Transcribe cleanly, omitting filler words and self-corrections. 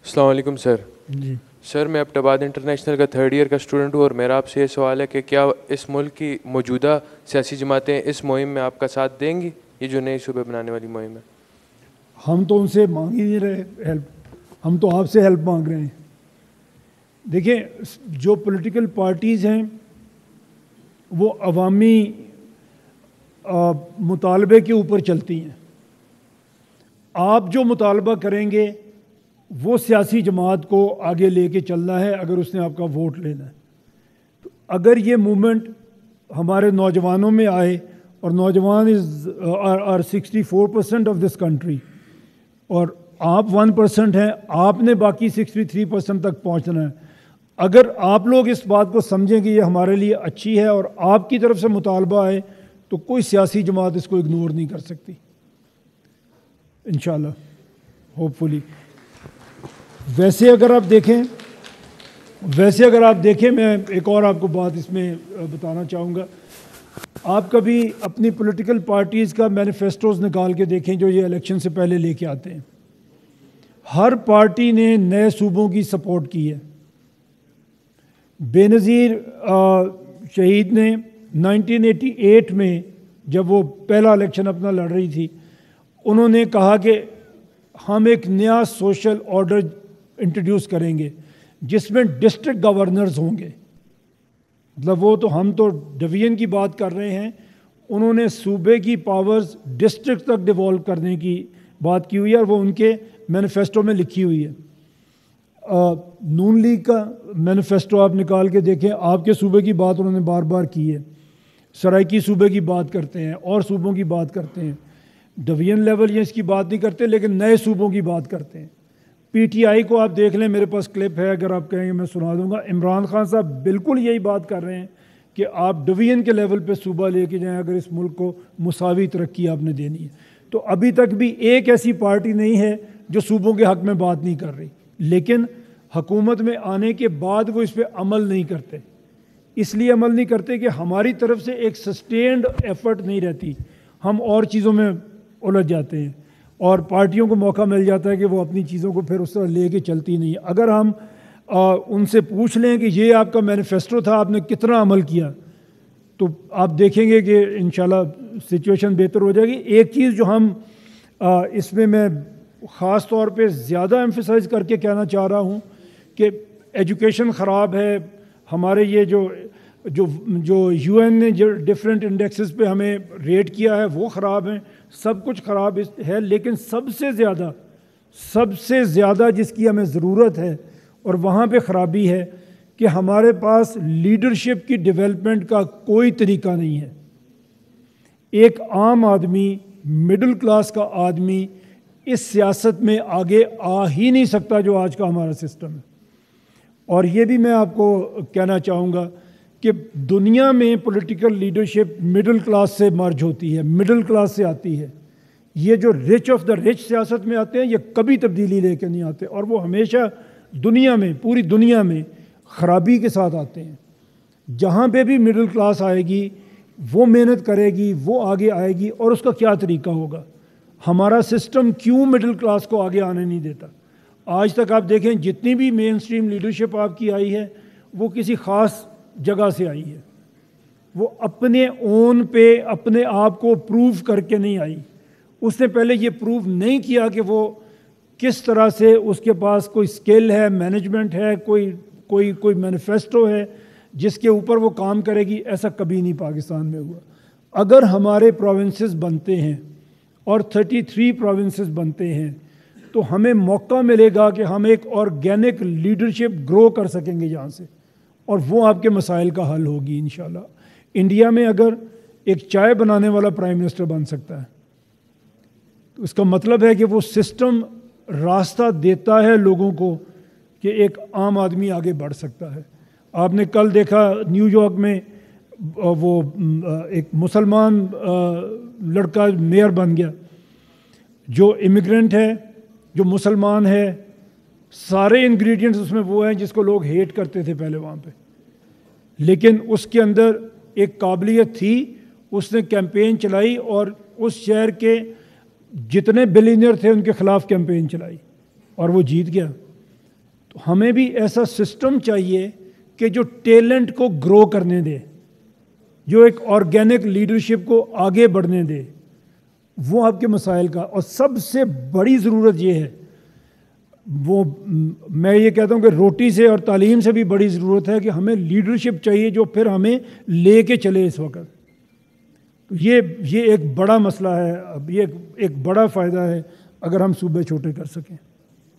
السلام علیکم سر. جی سر میں ایبٹ انٹرنیشنل کا 3rd ایئر کا اسٹوڈنٹ ہوں، اور میرا آپ سے یہ سوال ہے کہ کیا اس ملک کی موجودہ سیاسی جماعتیں اس مہم میں آپ کا ساتھ دیں گی، یہ جو نئے صوبے بنانے والی مہم ہے؟ ہم تو ان سے مانگ ہی نہیں رہے ہیلپ، ہم تو آپ سے ہیلپ مانگ رہے ہیں. دیکھیں، جو پولیٹیکل پارٹیز ہیں وہ عوامی مطالبے کے اوپر چلتی ہیں. آپ جو مطالبہ کریں گے وہ سیاسی جماعت کو آگے لے کے چلنا ہے اگر اس نے آپ کا ووٹ لینا ہے. تو اگر یہ موومنٹ ہمارے نوجوانوں میں آئے، اور نوجوان آر 64% آف دس کنٹری، اور آپ 1% ہیں، آپ نے باقی 63% تک پہنچنا ہے. اگر آپ لوگ اس بات کو سمجھیں کہ یہ ہمارے لیے اچھی ہے اور آپ کی طرف سے مطالبہ آئے، تو کوئی سیاسی جماعت اس کو اگنور نہیں کر سکتی انشاءاللہ، ہوپ فلی. ویسے اگر آپ دیکھیں میں ایک اور آپ کو بات اس میں بتانا چاہوں گا. آپ کبھی اپنی پولیٹیکل پارٹیز کا مینیفیسٹوز نکال کے دیکھیں جو یہ الیکشن سے پہلے لے کے آتے ہیں. ہر پارٹی نے نئے صوبوں کی سپورٹ کی ہے. بے نظیر شہید نے 1988 میں جب وہ پہلا الیکشن اپنا لڑ رہی تھی، انہوں نے کہا کہ ہم ایک نیا سوشل آرڈر انٹروڈیوس کریں گے جس میں ڈسٹرکٹ گورنرز ہوں گے. مطلب وہ تو ہم تو ڈویژن کی بات کر رہے ہیں، انہوں نے صوبے کی پاورز ڈسٹرکٹ تک ڈیولپ کرنے کی بات کی ہوئی ہے، اور وہ ان کے مینیفیسٹو میں لکھی ہوئی ہے. نون لیگ کا مینیفیسٹو آپ نکال کے دیکھیں، آپ کے صوبے کی بات انہوں نے بار بار کی ہے. سرائکی صوبے کی بات کرتے ہیں اور صوبوں کی بات کرتے ہیں. ڈویژن لیول یہ اس کی بات نہیں کرتے، لیکن نئے صوبوں کی بات کرتے ہیں. پی ٹی آئی کو آپ دیکھ لیں، میرے پاس کلپ ہے، اگر آپ کہیں گے میں سنا دوں گا. عمران خان صاحب بالکل یہی بات کر رہے ہیں کہ آپ ڈویژن کے لیول پہ صوبہ لے کے جائیں اگر اس ملک کو مساوی ترقی آپ نے دینی ہے. تو ابھی تک بھی ایک ایسی پارٹی نہیں ہے جو صوبوں کے حق میں بات نہیں کر رہی، لیکن حکومت میں آنے کے بعد وہ اس پہ عمل نہیں کرتے. اس لیے عمل نہیں کرتے کہ ہماری طرف سے ایک سسٹینڈ ایفرٹ نہیں رہتی، ہم اور چیزوں میں الجھ جاتے ہیں، اور پارٹیوں کو موقع مل جاتا ہے کہ وہ اپنی چیزوں کو پھر اس طرح لے کے چلتی نہیں. اگر ہم ان سے پوچھ لیں کہ یہ آپ کا مینیفیسٹو تھا، آپ نے کتنا عمل کیا، تو آپ دیکھیں گے کہ انشاءاللہ سچویشن بہتر ہو جائے گی. ایک چیز جو ہم اس میں خاص طور پہ زیادہ ایمفیسائز کر کے کہنا چاہ رہا ہوں کہ ایجوکیشن خراب ہے. ہمارے یہ جو یو این نے جو ڈفرینٹ انڈیکسز پہ ہمیں ریٹ کیا ہے وہ خراب ہیں، سب کچھ خراب ہے. لیکن سب سے زیادہ جس کی ہمیں ضرورت ہے اور وہاں پہ خرابی ہے کہ ہمارے پاس لیڈرشپ کی ڈیولپمنٹ کا کوئی طریقہ نہیں ہے. ایک عام آدمی، مڈل کلاس کا آدمی اس سیاست میں آگے آ ہی نہیں سکتا جو آج کا ہمارا سسٹم ہے. اور یہ بھی میں آپ کو کہنا چاہوں گا کہ دنیا میں پولیٹیکل لیڈرشپ مڈل کلاس سے مرج ہوتی ہے، مڈل کلاس سے آتی ہے. یہ جو رچ آف دا رچ سیاست میں آتے ہیں یہ کبھی تبدیلی لے کے نہیں آتے، اور وہ ہمیشہ دنیا میں، پوری دنیا میں خرابی کے ساتھ آتے ہیں. جہاں پہ بھی مڈل کلاس آئے گی وہ محنت کرے گی، وہ آگے آئے گی. اور اس کا کیا طریقہ ہوگا؟ ہمارا سسٹم کیوں مڈل کلاس کو آگے آنے نہیں دیتا؟ آج تک آپ دیکھیں جتنی بھی مین اسٹریم لیڈرشپ آپ کی آئی ہے وہ کسی خاص جگہ سے آئی ہے، وہ اپنے اون پہ اپنے آپ کو پروو کر کے نہیں آئی. اس نے پہلے یہ پروو نہیں کیا کہ وہ کس طرح سے اس کے پاس کوئی سکل ہے، مینجمنٹ ہے، کوئی مینیفیسٹو ہے جس کے اوپر وہ کام کرے گی. ایسا کبھی نہیں پاکستان میں ہوا. اگر ہمارے پروونسز بنتے ہیں اور 33 پروونسز بنتے ہیں تو ہمیں موقع ملے گا کہ ہم ایک آرگینک لیڈرشپ گرو کر سکیں گے یہاں سے، اور وہ آپ کے مسائل کا حل ہوگی انشاءاللہ. انڈیا میں اگر ایک چائے بنانے والا پرائم منسٹر بن سکتا ہے تو اس کا مطلب ہے کہ وہ سسٹم راستہ دیتا ہے لوگوں کو کہ ایک عام آدمی آگے بڑھ سکتا ہے. آپ نے کل دیکھا نیو یارک میں وہ ایک مسلمان لڑکا میئر بن گیا جو امیگرنٹ ہے، جو مسلمان ہے. سارے انگریڈینٹس اس میں وہ ہیں جس کو لوگ ہیٹ کرتے تھے پہلے وہاں پہ، لیکن اس کے اندر ایک قابلیت تھی. اس نے کیمپین چلائی اور اس شہر کے جتنے بلینئر تھے ان کے خلاف کیمپین چلائی اور وہ جیت گیا. تو ہمیں بھی ایسا سسٹم چاہیے کہ جو ٹیلنٹ کو گرو کرنے دے، جو ایک آرگینک لیڈرشپ کو آگے بڑھنے دے، وہ آپ کے مسائل کا۔ اور سب سے بڑی ضرورت یہ ہے، وہ میں یہ کہتا ہوں کہ روٹی سے اور تعلیم سے بھی بڑی ضرورت ہے کہ ہمیں لیڈرشپ چاہیے جو پھر ہمیں لے کے چلے اس وقت۔ تو یہ ایک بڑا مسئلہ ہے، اب یہ ایک بڑا فائدہ ہے اگر ہم صوبے چھوٹے کر سکیں۔